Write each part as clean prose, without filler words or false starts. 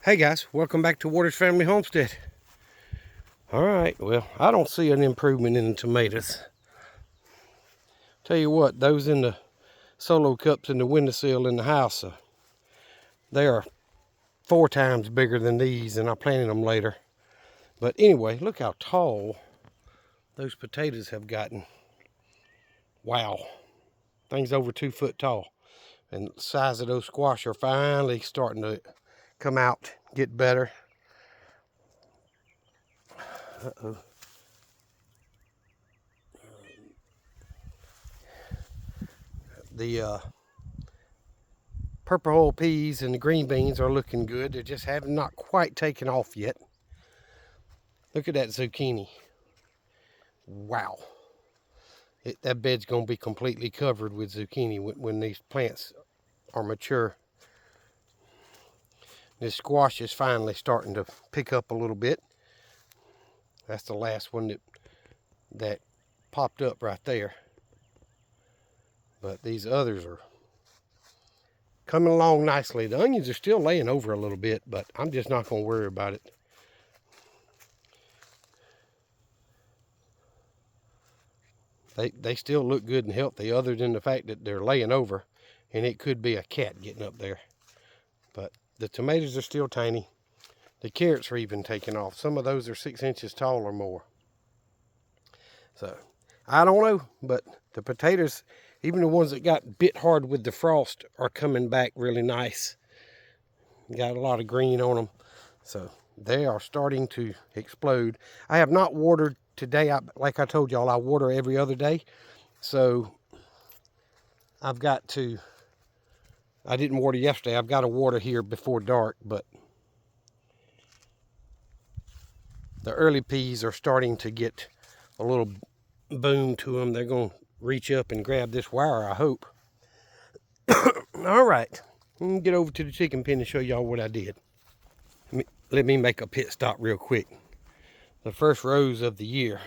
Hey guys, welcome back to Waters Family Homestead. Alright, well, I don't see an improvement in the tomatoes. Tell you what, those in the solo cups in the windowsill in the house, they are 4 times bigger than these, and I planted them later. But anyway, look how tall those potatoes have gotten. Wow, things over 2 foot tall. And the size of those squash are finally starting to come out, get better. Uh-oh. The purple hull peas and the green beans are looking good. They just have not quite taken off yet. Look at that zucchini. Wow. That bed's going to be completely covered with zucchini when these plants are mature. This squash is finally starting to pick up a little bit. That's the last one that popped up right there. But these others are coming along nicely. The onions are still laying over a little bit, but I'm just not going to worry about it. They still look good and healthy, other than the fact that they're laying over, and it could be a cat getting up there. But the tomatoes are still tiny. The carrots are even taking off. Some of those are 6 inches tall or more. So, I don't know, but the potatoes, even the ones that got bit hard with the frost, are coming back really nice. Got a lot of green on them. So, they are starting to explode. I have not watered today. Like I told y'all, I water every other day. So, I've got to, I didn't water yesterday. I've got to water here before dark, but the early peas are starting to get a little boom to them. They're going to reach up and grab this wire, I hope. All right, get over to the chicken pen and show y'all what I did. Let me make a pit stop real quick. The first rose of the year.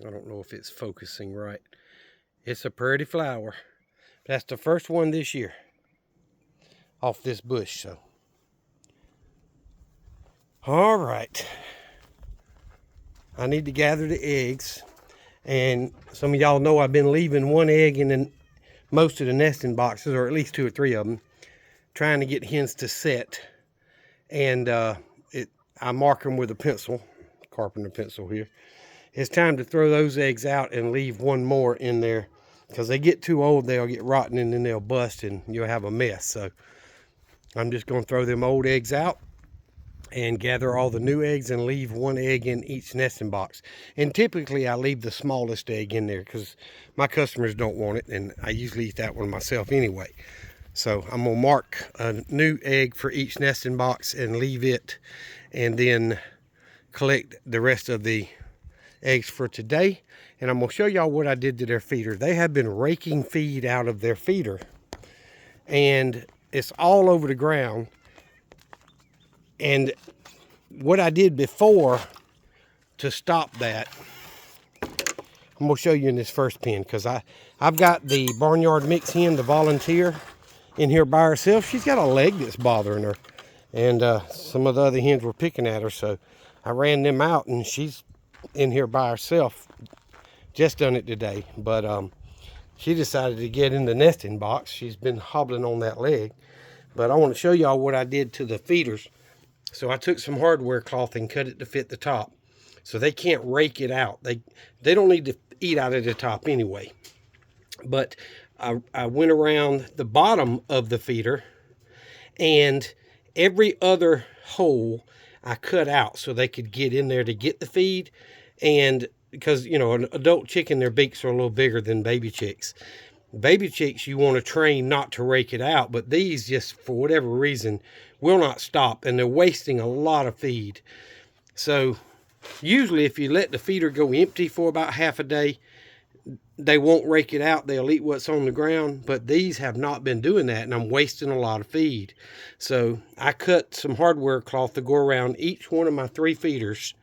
I don't know if it's focusing right. It's a pretty flower. That's the first one this year off this bush. So, all right, I need to gather the eggs, and some of y'all know I've been leaving one egg in most of the nesting boxes, or at least 2 or 3 of them, trying to get hens to set. And I mark them with a pencil, carpenter pencil here. It's time to throw those eggs out and leave one more in there, because they get too old, they'll get rotten, and then they'll bust and you'll have a mess. So I'm just going to throw them old eggs out and gather all the new eggs and leave one egg in each nesting box. And typically I leave the smallest egg in there because my customers don't want it, and I usually eat that one myself anyway. So I'm going to mark a new egg for each nesting box and leave it, and then collect the rest of the eggs for today. And I'm going to show y'all what I did to their feeder. They have been raking feed out of their feeder, and it's all over the ground. And what I did before to stop that, I'm going to show you in this first pen, because I've got the barnyard mix hen, the volunteer, in here by herself. She's got a leg that's bothering her, and some of the other hens were picking at her, so I ran them out, and she's in here by herself. Just done it today, but she decided to get in the nesting box. She's been hobbling on that leg. But I want to show y'all what I did to the feeders. So I took some hardware cloth and cut it to fit the top, so they can't rake it out. They don't need to eat out of the top anyway. But I went around the bottom of the feeder, and every other hole I cut out so they could get in there to get the feed. And because, you know, an adult chicken, their beaks are a little bigger than baby chicks. Baby chicks, you want to train not to rake it out, but these just, for whatever reason, will not stop, and they're wasting a lot of feed. So usually if you let the feeder go empty for about half a day, they won't rake it out. They'll eat what's on the ground, but these have not been doing that, and I'm wasting a lot of feed. So I cut some hardware cloth to go around each one of my 3 feeders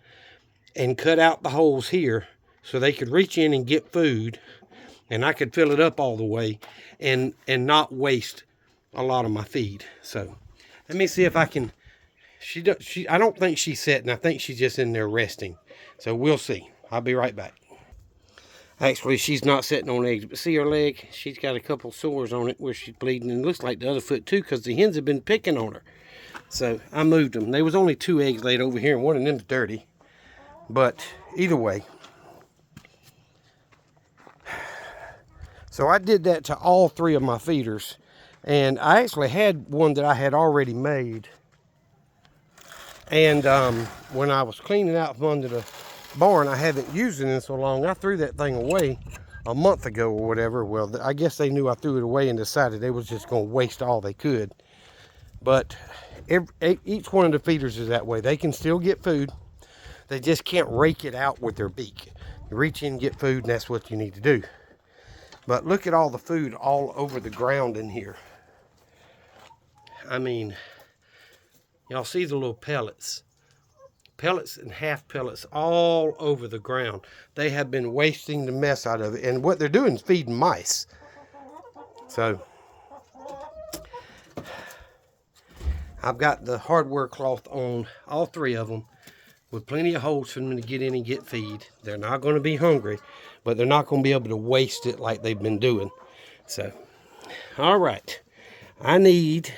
and cut out the holes here so they could reach in and get food, and I could fill it up all the way and not waste a lot of my feed. So let me see if I can. I don't think she's sitting. I think she's just in there resting. So we'll see. I'll be right back. Actually, she's not sitting on eggs, but see her leg? She's got a couple sores on it where she's bleeding, and it looks like the other foot too, because the hens have been picking on her. So I moved them. There was only 2 eggs laid over here, and one of them's dirty. But either way. So I did that to all 3 of my feeders. And I actually had one that I had already made. And when I was cleaning out from under the barn, I haven't used it in so long. I threw that thing away a month ago or whatever. Well, I guess they knew I threw it away and decided they was just going to waste all they could. But each one of the feeders is that way. They can still get food. They just can't rake it out with their beak. You reach in and get food, and that's what you need to do. But look at all the food all over the ground in here. I mean, y'all see the little pellets. Pellets and half pellets all over the ground. They have been wasting the mess out of it. And what they're doing is feeding mice. So, I've got the hardware cloth on all 3 of them, with plenty of holes for them to get in and get feed. They're not going to be hungry, but they're not going to be able to waste it like they've been doing. So, all right. I need,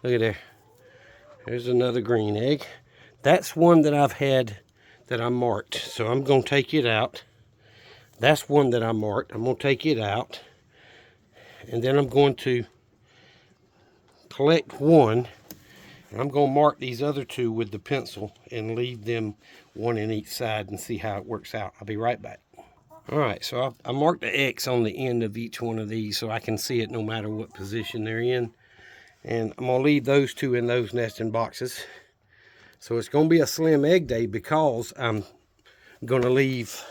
look at there. There's another green egg. That's one that I've had that I marked. So I'm going to take it out. That's one that I marked. I'm going to take it out. And then I'm going to collect one. And I'm going to mark these other 2 with the pencil and leave them one in each side and see how it works out. I'll be right back. All right, so I marked the X on the end of each one of these so I can see it no matter what position they're in. And I'm going to leave those 2 in those nesting boxes. So it's going to be a slim egg day because I'm going to leave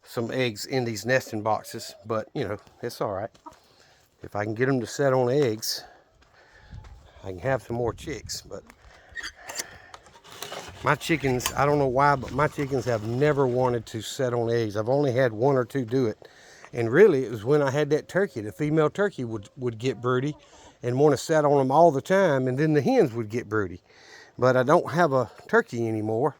some eggs in these nesting boxes. But, you know, it's all right. If I can get them to set on eggs, I can have some more chicks. But my chickens, I don't know why, but my chickens have never wanted to set on eggs. I've only had 1 or 2 do it. And really, it was when I had that turkey. The female turkey would get broody and want to set on them all the time. And then the hens would get broody. But I don't have a turkey anymore.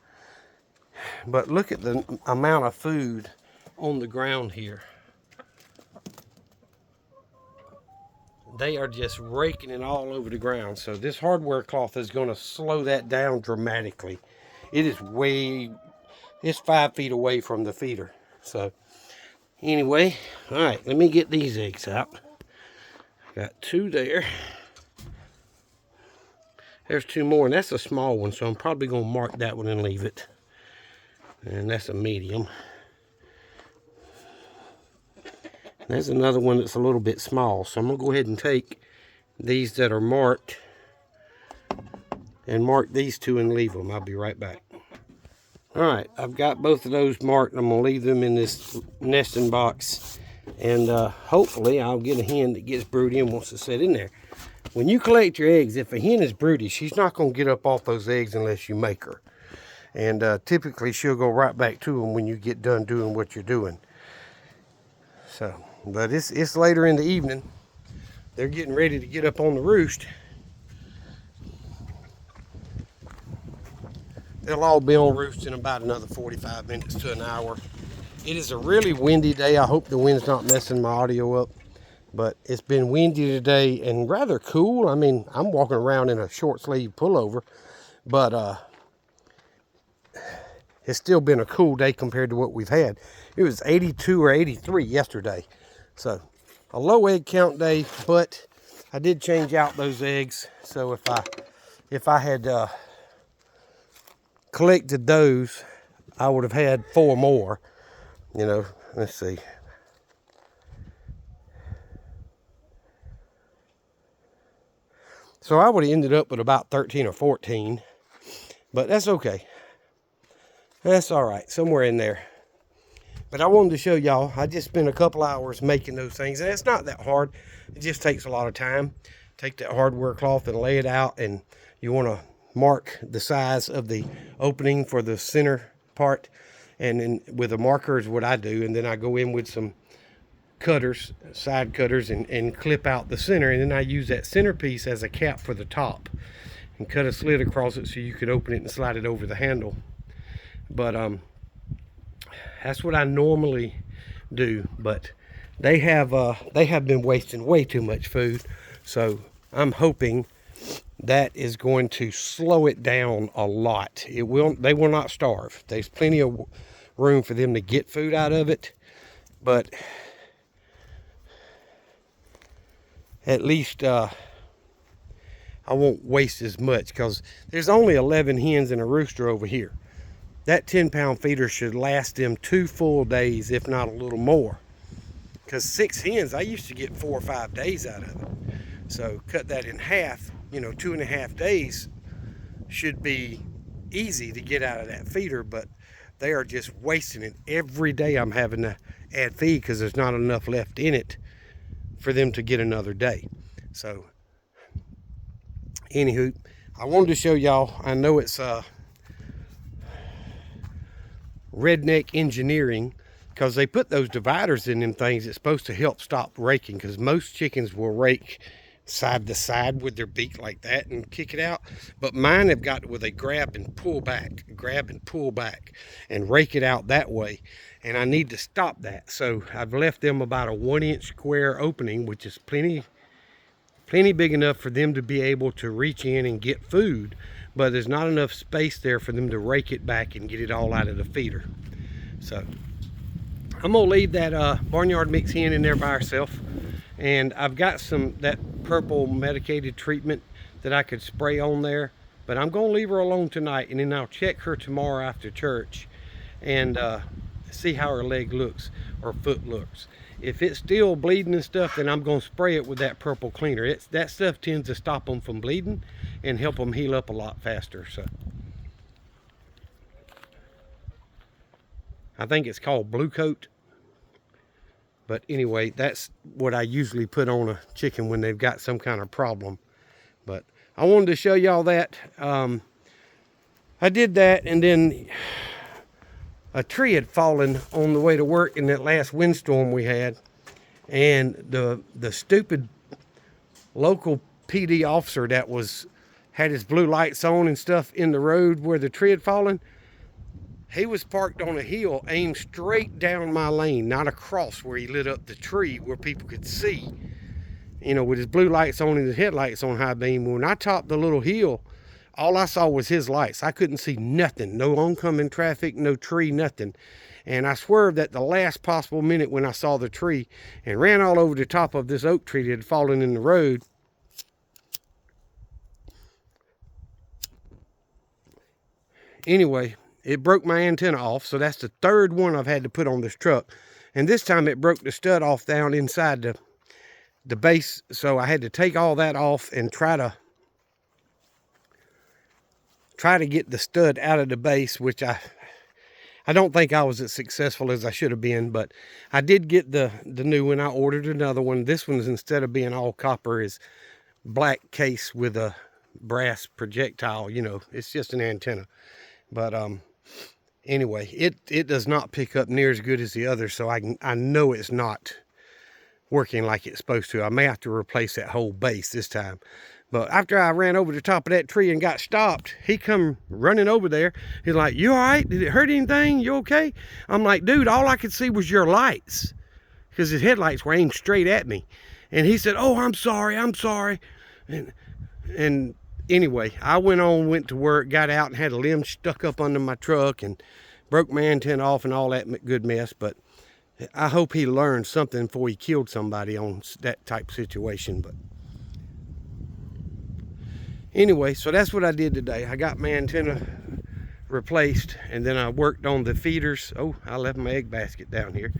But look at the amount of food on the ground here. They are just raking it all over the ground. So this hardware cloth is going to slow that down dramatically. It is it's 5 feet away from the feeder. So anyway, all right, let me get these eggs out. Got 2 there. There's 2 more, and that's a small one, so I'm probably going to mark that one and leave it. And that's a medium. There's another one that's a little bit small, so I'm going to go ahead and take these that are marked and mark these 2 and leave them. I'll be right back. All right, I've got both of those marked. I'm going to leave them in this nesting box, and hopefully I'll get a hen that gets broody and wants to sit in there. When you collect your eggs, if a hen is broody, she's not going to get up off those eggs unless you make her. And typically she'll go right back to them when you get done doing what you're doing. So, but it's later in the evening. They're getting ready to get up on the roost. They'll all be on roost in about another 45 minutes to an hour. It is a really windy day. I hope the wind's not messing my audio up. But it's been windy today and rather cool. I mean, I'm walking around in a short sleeve pullover, but it's still been a cool day compared to what we've had. It was 82 or 83 yesterday. So a low egg count day, but I did change out those eggs. So if I had collected those, I would have had 4 more. You know, let's see. So I would have ended up with about 13 or 14, but that's okay. That's all right, somewhere in there. But I wanted to show y'all, I just spent a couple hours making those things, and it's not that hard. It just takes a lot of time. Take that hardware cloth and lay it out, and you want to mark the size of the opening for the center part, and then with a marker is what I do, and then I go in with some cutters, side cutters, and clip out the center, and then I use that centerpiece as a cap for the top and cut a slit across it so you could open it and slide it over the handle. But that's what I normally do, but they have been wasting way too much food, so I'm hoping that is going to slow it down a lot. They will not starve. There's plenty of room for them to get food out of it, but at least I won't waste as much, because there's only 11 hens and a rooster over here. That 10-pound feeder should last them 2 full days, if not a little more. Because 6 hens, I used to get 4 or 5 days out of it. So cut that in half, 2.5 days should be easy to get out of that feeder, but they are just wasting it. Every day I'm having to add feed because there's not enough left in it for them to get another day. So anywho, I wanted to show y'all, I know it's redneck engineering, because they put those dividers in them things. It's supposed to help stop raking, because most chickens will rake side to side with their beak like that and kick it out, but mine have got where they grab and pull back and rake it out that way, and I need to stop that. So I've left them about a 1-inch square opening, which is plenty big enough for them to be able to reach in and get food, but there's not enough space there for them to rake it back and get it all out of the feeder. So I'm gonna leave that barnyard mix hen in there by herself, and I've got that purple medicated treatment that I could spray on there, but I'm gonna leave her alone tonight, and then I'll check her tomorrow after church and see how her leg looks or foot looks. If it's still bleeding and stuff, then I'm gonna spray it with that purple cleaner. That stuff tends to stop them from bleeding and help them heal up a lot faster. So I think it's called Blue Coat. But anyway, that's what I usually put on a chicken when they've got some kind of problem. But I wanted to show y'all that. I did that, and then a tree had fallen on the way to work in that last windstorm we had. And the stupid local PD officer that had his blue lights on and stuff in the road where the tree had fallen, he was parked on a hill aimed straight down my lane, not across where he lit up the tree where people could see. With his blue lights on and his headlights on high beam. When I topped the little hill, all I saw was his lights. I couldn't see nothing. No oncoming traffic, no tree, nothing. And I swerved at the last possible minute when I saw the tree and ran all over the top of this oak tree that had fallen in the road. Anyway, it broke my antenna off, so that's the 3rd one I've had to put on this truck. And this time it broke the stud off down inside the base, so I had to take all that off and try to get the stud out of the base, which I don't think I was as successful as I should have been, but I did get the new one. I ordered another one. This one's, instead of being all copper, is black case with a brass projectile. It's just an antenna. But anyway, it does not pick up near as good as the other, so I know it's not working like it's supposed to. I may have to replace that whole base this time. But after I ran over the top of that tree and got stopped, he come running over there. He's like, "You all right? Did it hurt anything? You okay?" I'm like, "Dude, all I could see was your lights," because his headlights were aimed straight at me. And he said, "Oh, I'm sorry. And anyway, I went to work, got out and had a limb stuck up under my truck and broke my antenna off and all that good mess. But I hope he learned something before he killed somebody on that type of situation. But anyway, so that's what I did today. I got my antenna replaced, and then I worked on the feeders. Oh, I left my egg basket down here.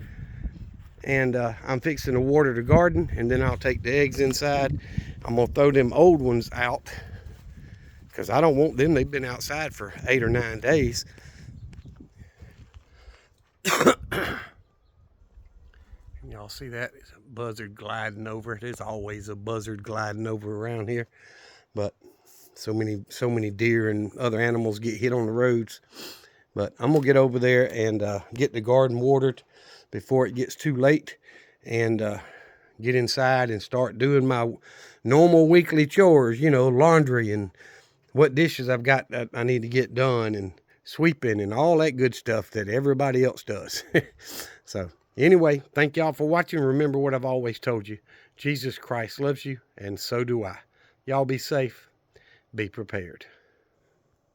And I'm fixing to water the garden, and then I'll take the eggs inside. I'm gonna throw them old ones out because I don't want them. They've been outside for 8 or 9 days. Y'all see that? It's a buzzard gliding over. There's always a buzzard gliding over around here. But so many deer and other animals get hit on the roads. But I'm gonna get over there and get the garden watered before it gets too late. and get inside and start doing my normal weekly chores, you know, laundry and what dishes I've got that I need to get done, and sweeping and all that good stuff that everybody else does. So anyway, thank y'all for watching. Remember what I've always told you. Jesus Christ loves you, and so do I. Y'all be safe. Be prepared.